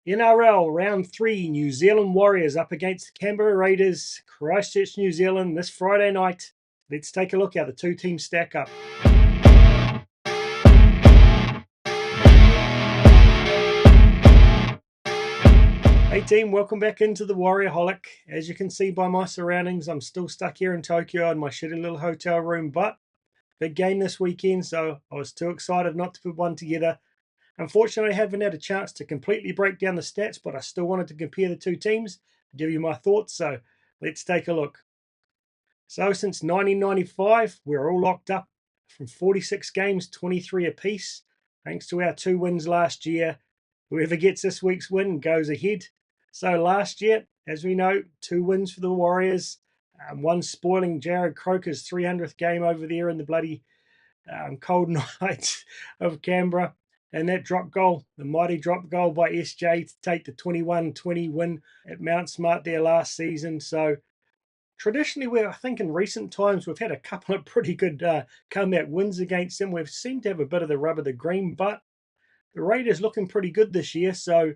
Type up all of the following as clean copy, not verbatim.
NRL Round 3, New Zealand Warriors up against the Canberra Raiders, Christchurch, New Zealand, this Friday night. Let's take a look how the two teams stack up. Hey team, welcome back into the Warriorholic. As you can see by my surroundings, I'm still stuck here in Tokyo in my shitty little hotel room, but big game this weekend, so I was too excited not to put one together. Unfortunately, I haven't had a chance to completely break down the stats, but I still wanted to compare the two teams, give you my thoughts, so let's take a look. So since 1995, we're all locked up from 46 games, 23 apiece, thanks to our 2 wins last year. Whoever gets this week's win goes ahead. So last year, as we know, 2 wins for the Warriors, one spoiling Jared Croker's 300th game over there in the bloody cold nights of Canberra. And that drop goal, the mighty drop goal by SJ to take the 21-20 win at Mount Smart there last season. So traditionally, I think in recent times, we've had a couple of pretty good comeback wins against them. We've seemed to have a bit of the rub of the green, but the Raiders looking pretty good this year. So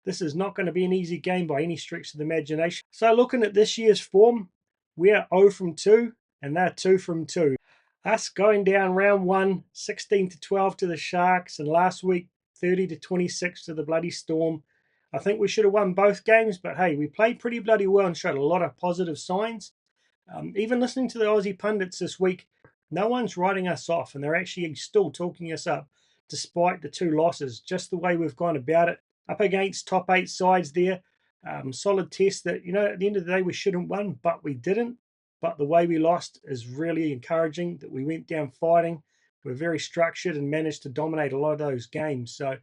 this is not going to be an easy game by any stretch of the imagination. So looking at this year's form, we're 0 from 2, and they're 2 from 2. Us going down round 1, 16-12 to the Sharks, and last week 30-26 to the bloody Storm. I think we should have won both games, but hey, we played pretty bloody well and showed a lot of positive signs. Even listening to the Aussie pundits this week, no one's writing us off, and they're actually still talking us up despite the 2 losses, just the way we've gone about it, up against top 8 sides there. Solid test that, at the end of the day, we shouldn't have won, but we didn't. But the way we lost is really encouraging, that we went down fighting. We're very structured and managed to dominate a lot of those games. So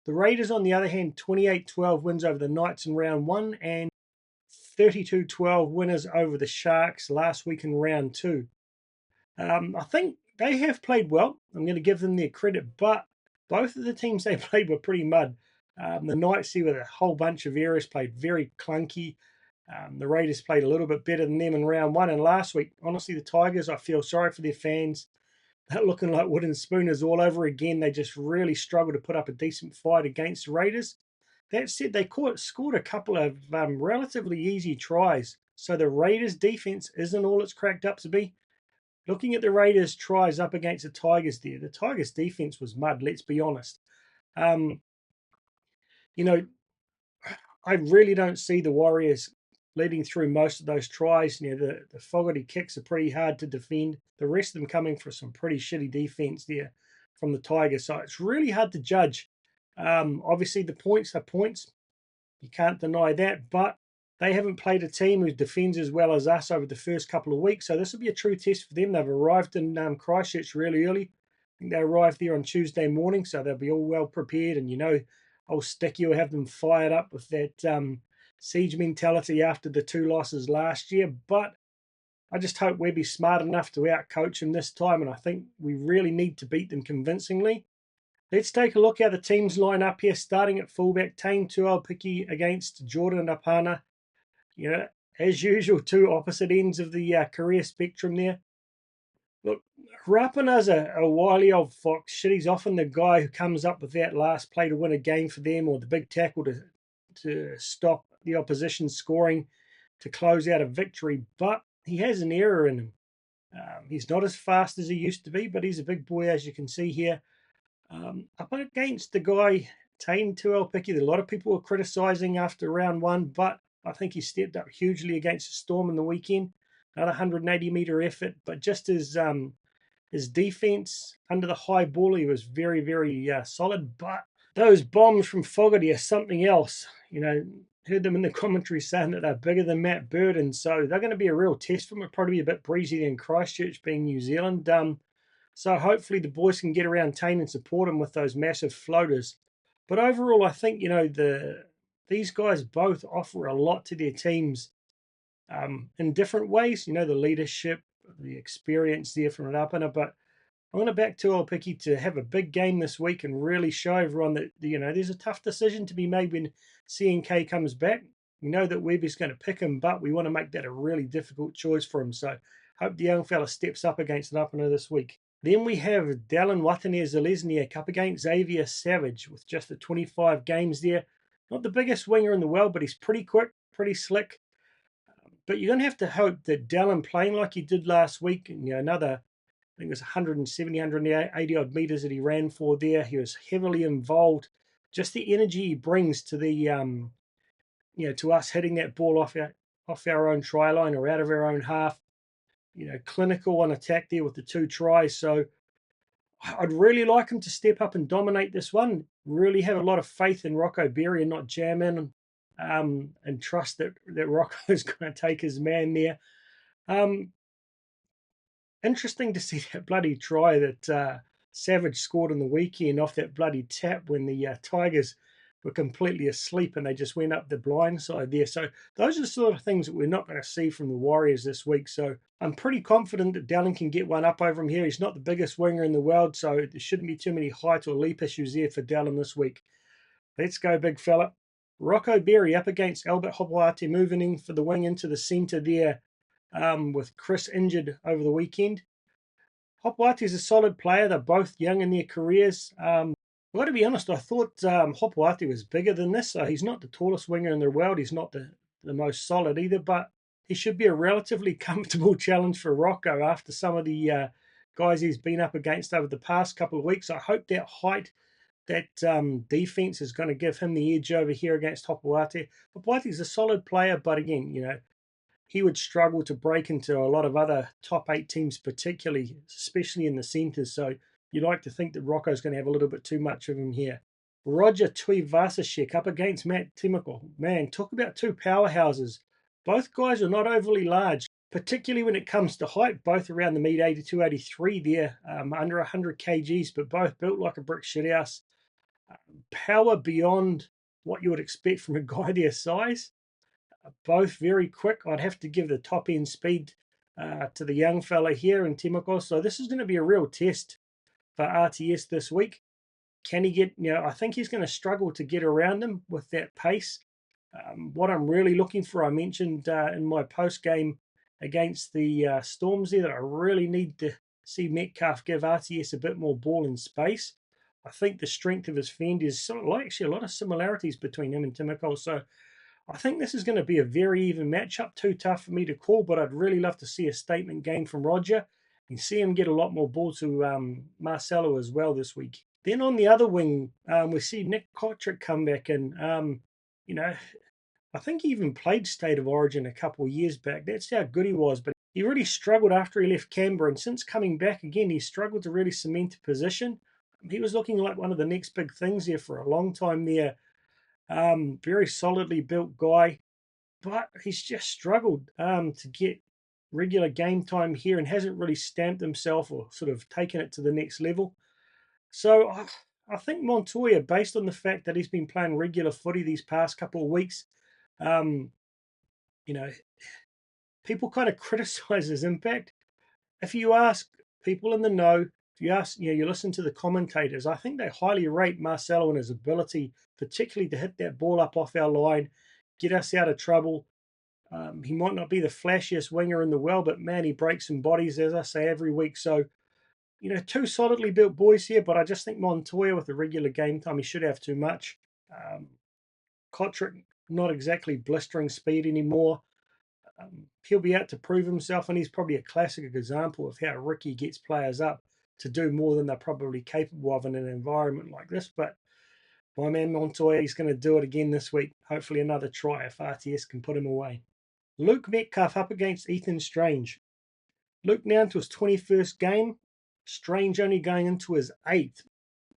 the Raiders, on the other hand, 28-12 wins over the Knights in round 1 and 32-12 winners over the Sharks last week in round 2. I think they have played well. I'm going to give them their credit, but both of the teams they played were pretty mud. The Knights here with a whole bunch of errors played very clunky. The Raiders played a little bit better than them in round 1. And last week, honestly, the Tigers, I feel sorry for their fans. They're looking like wooden spooners all over again. They just really struggled to put up a decent fight against the Raiders. That said, they scored a couple of relatively easy tries. So the Raiders' defense isn't all it's cracked up to be. Looking at the Raiders' tries up against the Tigers there, the Tigers' defense was mud, let's be honest. Um, I really don't see the Warriors leading through most of those tries. The Fogarty kicks are pretty hard to defend. The rest of them coming for some pretty shitty defense there from the Tigers. So it's really hard to judge. Obviously, the points are points. You can't deny that. But they haven't played a team who defends as well as us over the first couple of weeks. So this will be a true test for them. They've arrived in Christchurch really early. I think they arrived there on Tuesday morning, so they'll be all well prepared. And, old Sticky will have them fired up with that siege mentality after the 2 losses last year. But I just hope Webby's smart enough to outcoach him this time, and I think we really need to beat them convincingly. Let's take a look how the teams line up here, starting at fullback, Tane Tuaupiki against Jordan Apana. As usual, 2 opposite ends of the career spectrum there. Look, Rapana's a wily old fox. Shit, he's often the guy who comes up with that last play to win a game for them, or the big tackle to stop the opposition scoring to close out a victory. But he has an error in him. He's not as fast as he used to be, but he's a big boy, as you can see here. Up against the guy, Tane Tuaupiki, that a lot of people were criticising after round 1, but I think he stepped up hugely against the Storm in the weekend. Another 180-metre effort, but just his defence under the high ball, he was very, very solid. But those bombs from Fogarty are something else. Heard them in the commentary saying that they're bigger than Matt Burden, so they're going to be a real test for them. It'll probably be a bit breezy in Christchurch, being New Zealand. So hopefully the boys can get around Tane and support him with those massive floaters. But overall, I think, these guys both offer a lot to their teams in different ways. The leadership, the experience there from an opener. But I'm going to back Tuaupiki to have a big game this week and really show everyone that, there's a tough decision to be made when CNK comes back. We know that Webby's going to pick him, but we want to make that a really difficult choice for him. So hope the young fella steps up against an opener this week. Then we have Dallin Watene-Zelezniak up against Xavier Savage with just the 25 games there. Not the biggest winger in the world, but he's pretty quick, pretty slick. But you're going to have to hope that Dallin playing like he did last week, and another, I think it was 170, 180 odd meters that he ran for there. He was heavily involved. Just the energy he brings to the, to us hitting that ball off our own try line or out of our own half. Clinical on attack there with the 2 tries. So I'd really like him to step up and dominate this one. Really have a lot of faith in Rocco Berry and not jam in, and trust that Rocco's going to take his man there. Interesting to see that bloody try that Savage scored on the weekend off that bloody tap when the Tigers were completely asleep and they just went up the blind side there. So those are the sort of things that we're not going to see from the Warriors this week. So I'm pretty confident that Dallin can get one up over him here. He's not the biggest winger in the world, so there shouldn't be too many height or leap issues there for Dallin this week. Let's go, big fella. Rocco Berry up against Albert Hopoate, moving in for the wing into the centre there, with Chris injured over the weekend. Hopoate's a solid player. They're both young in their careers. I've got to be honest, I thought Hopoate was bigger than this. So he's not the tallest winger in the world. He's not the most solid either, but he should be a relatively comfortable challenge for Rocco after some of the guys he's been up against over the past couple of weeks. I hope that height, that defense is going to give him the edge over here against Hopoate. Hopoate's a solid player, but again, he would struggle to break into a lot of other top 8 teams, particularly, especially in the centres. So you'd like to think that Rocco's going to have a little bit too much of him here. Roger Tuivasa-Sheck up against Matt Timoko. Man, talk about 2 powerhouses. Both guys are not overly large, particularly when it comes to height, both around the mid 82, 83 there, under 100 kgs, but both built like a brick shithouse. Power beyond what you would expect from a guy their size. Both very quick. I'd have to give the top end speed to the young fella here in Timoko. So this is going to be a real test for RTS this week. Can he get, I think he's going to struggle to get around him with that pace. What I'm really looking for, I mentioned in my post game against the Storms there, that I really need to see Metcalf give RTS a bit more ball and space. I think the strength of his fend is sort of like actually a lot of similarities between him and Timoko. So I think this is going to be a very even matchup. Too tough for me to call, but I'd really love to see a statement game from Roger and see him get a lot more ball to Marcelo as well this week. Then on the other wing, we see Nick Cotric come back in. I think he even played State of Origin a couple of years back. That's how good he was, but he really struggled after he left Canberra, and since coming back again, he struggled to really cement a position. He was looking like one of the next big things there for a long time there. Very solidly built guy, but he's just struggled to get regular game time here and hasn't really stamped himself or sort of taken it to the next level. So I think Montoya, based on the fact that he's been playing regular footy these past couple of weeks, people kind of criticize his impact. If you ask people in the know, if you ask, you listen to the commentators, I think they highly rate Marcelo and his ability, particularly to hit that ball up off our line, get us out of trouble. He might not be the flashiest winger in the world, but man, he breaks some bodies, as I say, every week. So, 2 solidly built boys here, but I just think Montoya with the regular game time, he should have too much. Cotric, not exactly blistering speed anymore. He'll be out to prove himself, and he's probably a classic example of how Ricky gets players up to do more than they're probably capable of in an environment like this. But my man Montoya, he's going to do it again this week. Hopefully another try if RTS can put him away. Luke Metcalf up against Ethan Strange. Luke now into his 21st game. Strange only going into his 8th.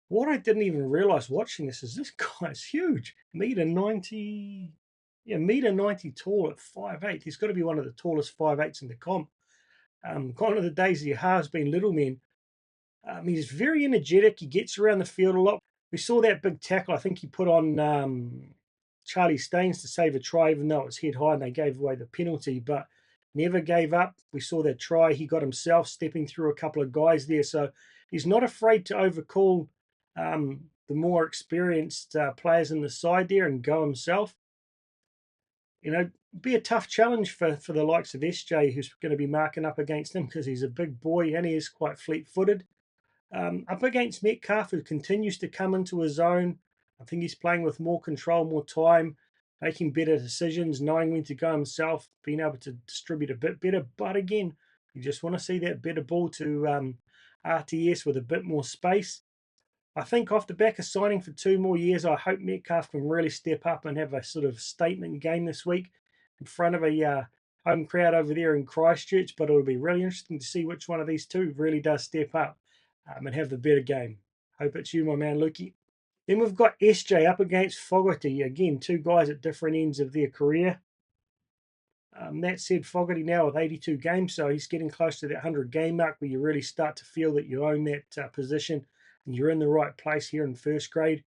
What I didn't even realise watching this is this guy's huge. Metre 90 tall at 5'8". He's got to be one of the tallest 5'8s in the comp. Gone are the days he has been little men. He's very energetic. He gets around the field a lot. We saw that big tackle. I think he put on Charlie Staines to save a try, even though it was head high and they gave away the penalty, but never gave up. We saw that try. He got himself stepping through a couple of guys there. So he's not afraid to overcall the more experienced players in the side there and go himself. Be a tough challenge for the likes of SJ, who's going to be marking up against him because he's a big boy and he is quite fleet-footed. Up against Metcalf, who continues to come into his own. I think he's playing with more control, more time, making better decisions, knowing when to go himself, being able to distribute a bit better. But again, you just want to see that better ball to RTS with a bit more space. I think off the back of signing for 2 more years, I hope Metcalf can really step up and have a sort of statement game this week in front of a home crowd over there in Christchurch. But it'll be really interesting to see which one of these two really does step up and have the better game. Hope it's you, my man, Lukey. Then we've got SJ up against Fogarty. Again, 2 guys at different ends of their career. That said, Fogarty now with 82 games, so he's getting close to that 100 game mark where you really start to feel that you own that position and you're in the right place here in first grade.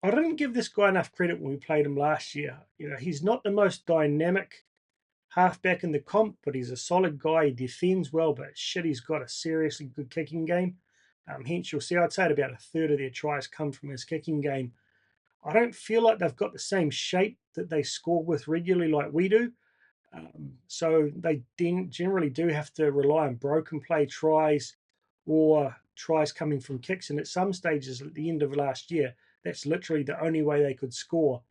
I didn't give this guy enough credit when we played him last year. He's not the most dynamic halfback in the comp, but he's a solid guy. He defends well, but shit, he's got a seriously good kicking game. Hence, you'll see, I'd say about a third of their tries come from his kicking game. I don't feel like they've got the same shape that they score with regularly like we do. So they generally do have to rely on broken play tries or tries coming from kicks. And at some stages at the end of last year, that's literally the only way they could score.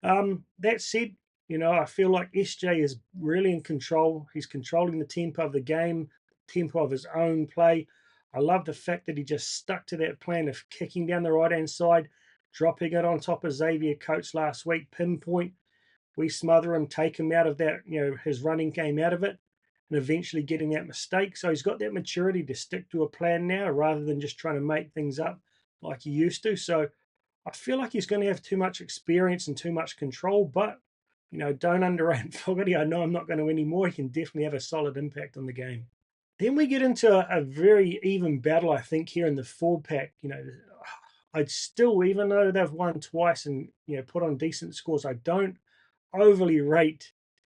That said, I feel like SJ is really in control. He's controlling the tempo of the game, tempo of his own play. I love the fact that he just stuck to that plan of kicking down the right-hand side, dropping it on top of Xavier Coates last week, pinpoint. We smother him, take him out of that, his running game out of it, and eventually getting that mistake. So he's got that maturity to stick to a plan now rather than just trying to make things up like he used to. So I feel like he's going to have too much experience and too much control, but, don't underrate Fogarty. I know I'm not going to anymore. He can definitely have a solid impact on the game. Then we get into a very even battle, I think, here in the forward pack. I'd still, even though they've won twice and, put on decent scores, I don't overly rate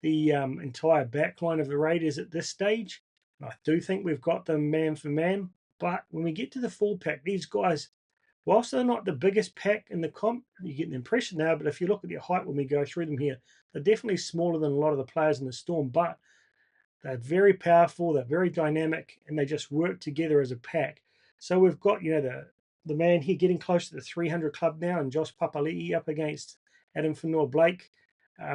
the entire backline of the Raiders at this stage. I do think we've got them man for man, but when we get to the full pack, these guys, whilst they're not the biggest pack in the comp, you get an impression now, but if you look at their height when we go through them here, they're definitely smaller than a lot of the players in the Storm, but they're very powerful, they're very dynamic, and they just work together as a pack. So we've got, the man here getting close to the 300 club now, and Josh Papali'i up against Adam Fanua-Blake.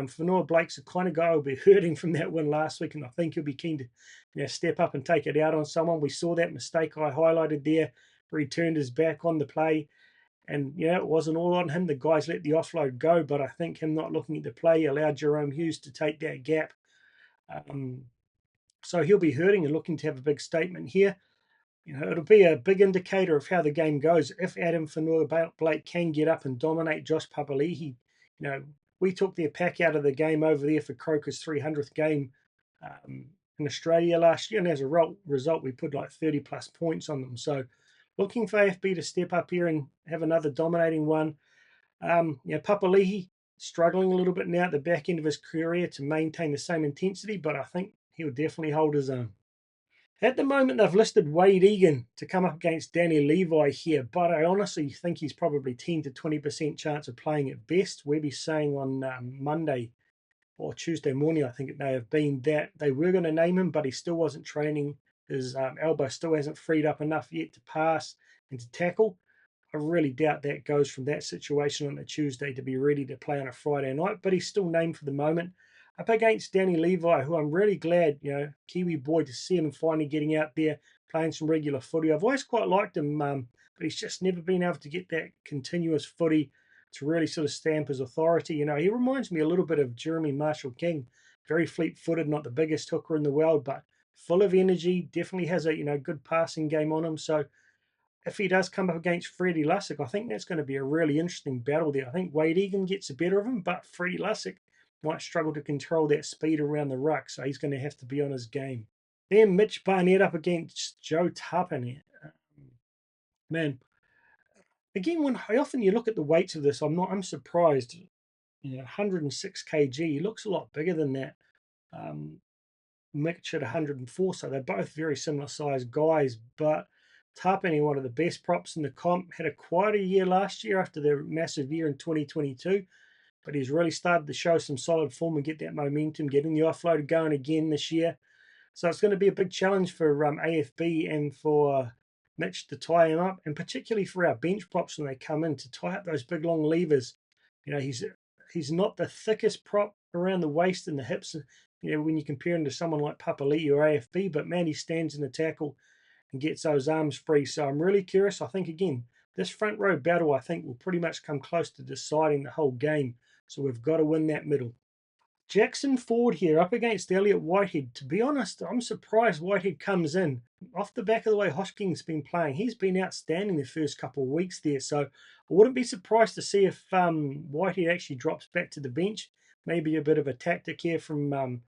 Fanua-Blake's the kind of guy who'll be hurting from that win last week, and I think he'll be keen to step up and take it out on someone. We saw that mistake I highlighted there where he turned his back on the play, and it wasn't all on him. The guys let the offload go, but I think him not looking at the play allowed Jerome Hughes to take that gap. So he'll be hurting and looking to have a big statement here. It'll be a big indicator of how the game goes. If Adam Fanua-Blake can get up and dominate Josh Papali'i, we took their pack out of the game over there for Croker's 300th game in Australia last year, and as a result, we put like 30 plus points on them. So looking for AFB to step up here and have another dominating one. Papali'i struggling a little bit now at the back end of his career to maintain the same intensity, but I think he'll definitely hold his own. At the moment, they've listed Wade Eagan to come up against Danny Levi here, but I honestly think he's probably 10 to 20% chance of playing at best. Webby's saying on Monday or Tuesday morning, I think it may have been, that they were going to name him, but he still wasn't training. His elbow still hasn't freed up enough yet to pass and to tackle. I really doubt that goes from that situation on a Tuesday to be ready to play on a Friday night, but he's still named for the moment. Up against Danny Levi, who I'm really glad, Kiwi boy, to see him finally getting out there, playing some regular footy. I've always quite liked him, but he's just never been able to get that continuous footy to really sort of stamp his authority. He reminds me a little bit of Jeremy Marshall-King, very fleet-footed, not the biggest hooker in the world, but full of energy, definitely has a, good passing game on him. So if he does come up against Freddie Lussick, I think that's going to be a really interesting battle there. I think Wade Eagan gets the better of him, but Freddie Lussick might struggle to control that speed around the ruck, so he's going to have to be on his game. Then Mitch Barnett up against Joe Tapine. Man, again, when often you look at the weights of this, I'm surprised. 106 kg, he looks a lot bigger than that. Mitch at 104, so they're both very similar sized guys, but Tapine, one of the best props in the comp, had a quieter year last year after their massive year in 2022. But he's really started to show some solid form and get that momentum, getting the offload going again this year. So it's going to be a big challenge for AFB and for Mitch to tie him up, and particularly for our bench props when they come in to tie up those big long levers. You know, he's not the thickest prop around the waist and the hips, you know, when you compare him to someone like Papali'i or AFB, but man, he stands in the tackle and gets those arms free. So I'm really curious. I think, again, this front row battle, I think, will pretty much come close to deciding the whole game. So we've got to win that middle. Jackson Ford here up against Elliot Whitehead. To be honest, I'm surprised Whitehead comes in. Off the back of the way Hosking's been playing, he's been outstanding the first couple of weeks there. So I wouldn't be surprised to see if Whitehead actually drops back to the bench. Maybe a bit of a tactic here from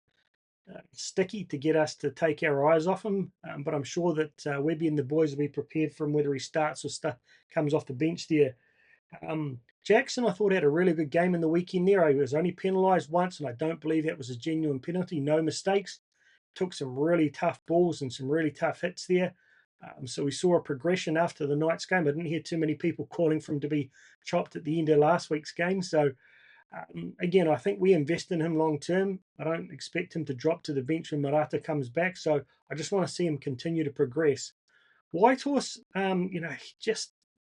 Sticky to get us to take our eyes off him. But I'm sure that Webby and the boys will be prepared for him, whether he starts or comes off the bench there. Jackson, I thought, had a really good game in the weekend there. He was only penalised once, and I don't believe that was a genuine penalty. No mistakes. Took some really tough balls and some really tough hits there. So we saw a progression after the night's game. I didn't hear too many people calling for him to be chopped at the end of last week's game. So again, I think we invest in him long term. I don't expect him to drop to the bench when Marata comes back. So I just want to see him continue to progress. Whitehorse, you know,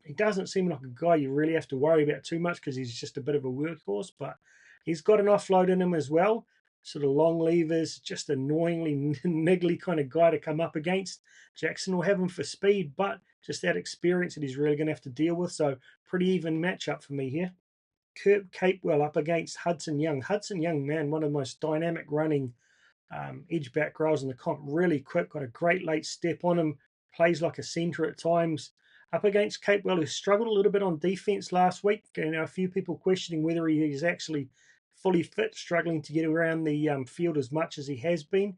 he doesn't seem like a guy you really have to worry about too much because he's just a bit of a workhorse, but he's got an offload in him as well. Sort of long levers, just annoyingly niggly kind of guy to come up against. Jackson will have him for speed, but just that experience that he's really going to have to deal with. So pretty even matchup for me here. Kurt Capewell up against Hudson Young. Hudson Young, man, one of the most dynamic running edge back rows in the comp. Really quick, got a great late step on him. Plays like a centre at times. Up against Capewell, who struggled a little bit on defence last week. You know, a few people questioning whether he is actually fully fit, struggling to get around the field as much as he has been,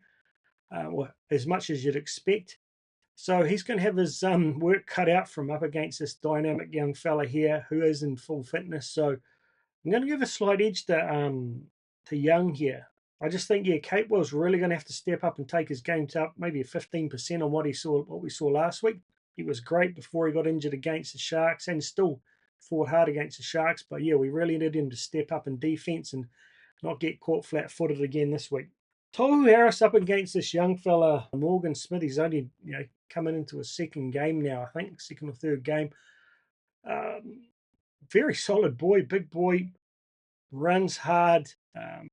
or as much as you'd expect. So he's going to have his work cut out from up against this dynamic young fella here who is in full fitness. So I'm going to give a slight edge to Young here. I just think, yeah, Capewell's really going to have to step up and take his game to up maybe 15% on what we saw last week. He was great before he got injured against the Sharks and still fought hard against the Sharks. But yeah, we really need him to step up in defence and not get caught flat-footed again this week. Tohu Harris up against this young fella, Morgan Smith. He's only, you know, coming into a second game now, I think, second or third game. Very solid boy, big boy, runs hard.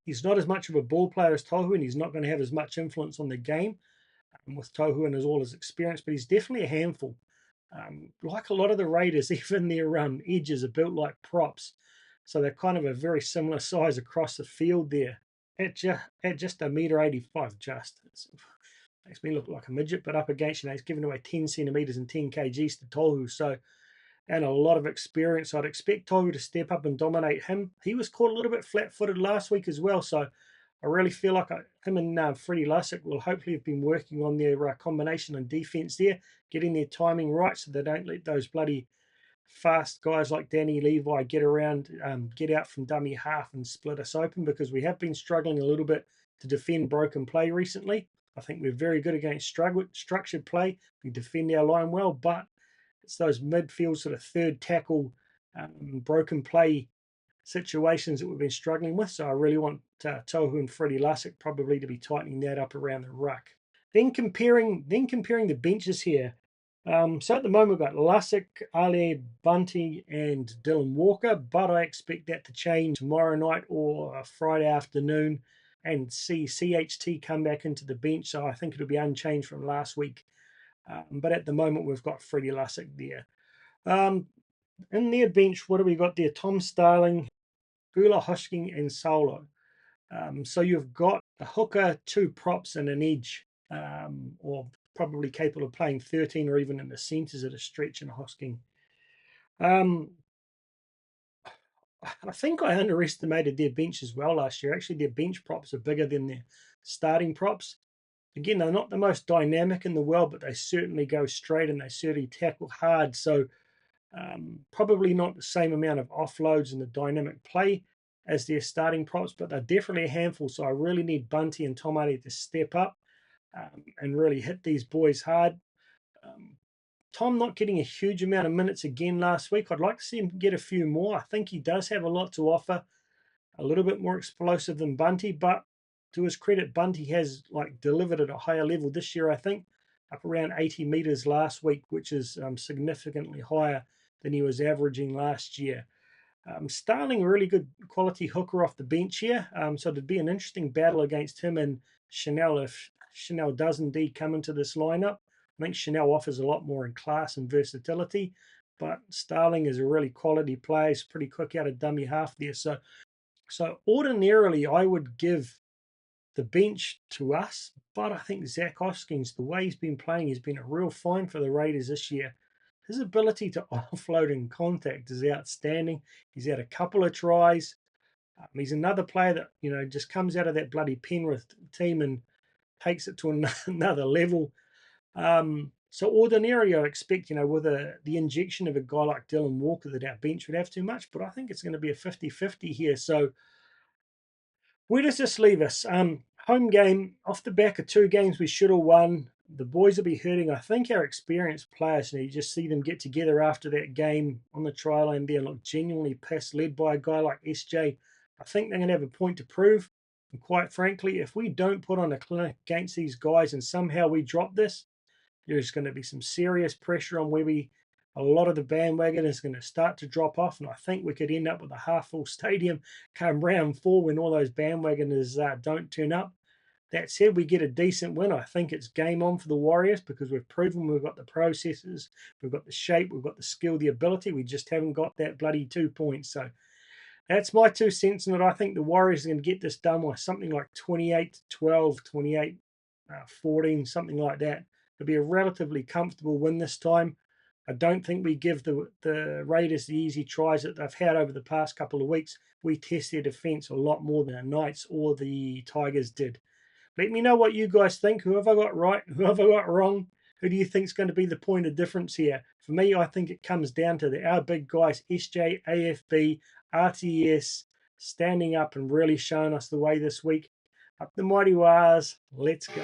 He's not as much of a ball player as Tohu, and he's not going to have as much influence on the game with Tohu and all his experience, but he's definitely a handful. Like a lot of the Raiders, even their edges are built like props. So they're kind of a very similar size across the field there. At just $1.85 just. Makes me look like a midget, but up against, you know, he's giving away 10 centimetres and 10 kgs to Tohu. So, and a lot of experience. So I'd expect Tohu to step up and dominate him. He was caught a little bit flat-footed last week as well. So I really feel like him and Freddie Lussick will hopefully have been working on their combination and defence there, getting their timing right so they don't let those bloody fast guys like Danny Levi get around, get out from dummy half and split us open, because we have been struggling a little bit to defend broken play recently. I think we're very good against structured play. We defend our line well, but it's those midfield sort of third tackle broken play situations that we've been struggling with. So I really want Tohu and Freddie Lussick probably to be tightening that up around the ruck. Then comparing the benches here. So at the moment we've got Lussick, Ali, Bunty and Dylan Walker, but I expect that to change tomorrow night or Friday afternoon and see CHT come back into the bench. So I think it'll be unchanged from last week. But at the moment we've got Freddie Lussick there. In their bench, what have we got there? Tom Starling, Gula Hosking and Solo. So you've got a hooker, two props and an edge, or probably capable of playing 13 or even in the centres at a stretch and Hosking. I think I underestimated their bench as well last year. Actually, their bench props are bigger than their starting props. Again, they're not the most dynamic in the world, but they certainly go straight and they certainly tackle hard. So probably not the same amount of offloads and the dynamic play as their starting props, but they're definitely a handful. So I really need Bunty and Tomati to step up and really hit these boys hard. Tom not getting a huge amount of minutes again last week. I'd like to see him get a few more. I think he does have a lot to offer, a little bit more explosive than Bunty, but to his credit, Bunty has delivered at a higher level this year, I think. up around 80 metres last week, which is significantly higher than he was averaging last year. Starling, a really good quality hooker off the bench here. So it'd be an interesting battle against him and Chanel if Chanel does indeed come into this lineup. I think Chanel offers a lot more in class and versatility, but Starling is a really quality player. He's pretty quick out of dummy half there. So ordinarily, I would give the bench to us, but I think Zach Hoskins, the way he's been playing, has been a real find for the Raiders this year. His ability to offload in contact is outstanding. He's had a couple of tries. He's another player that, just comes out of that bloody Penrith team and takes it to another level. So ordinarily, I expect, with the injection of a guy like Dylan Walker, that our bench would have too much, but I think it's going to be a 50-50 here. So where does this leave us? Home game, off the back of 2 games we should have won. The boys will be hurting. I think our experienced players, you just see them get together after that game on the try line there and look genuinely pissed, led by a guy like SJ. I think they're going to have a point to prove. And quite frankly, if we don't put on a clinic against these guys and somehow we drop this, there's going to be some serious pressure on Webby. A lot of the bandwagon is going to start to drop off, and I think we could end up with a half-full stadium come round 4 when all those bandwagoners don't turn up. That said, we get a decent win. I think it's game on for the Warriors because we've proven we've got the processes, we've got the shape, we've got the skill, the ability. We just haven't got that bloody 2 points. So that's my 2 cents on it. I think the Warriors are going to get this done by something like 28-12, 28-14, something like that. It'll be a relatively comfortable win this time. I don't think we give the Raiders the easy tries that they've had over the past couple of weeks. We test their defence a lot more than the Knights or the Tigers did. Let me know what you guys think. Who have I got right? Who have I got wrong? Who do you think is going to be the point of difference here? For me, I think it comes down to our big guys, SJ, AFB, RTS, standing up and really showing us the way this week. Up the mighty Wars. Let's go.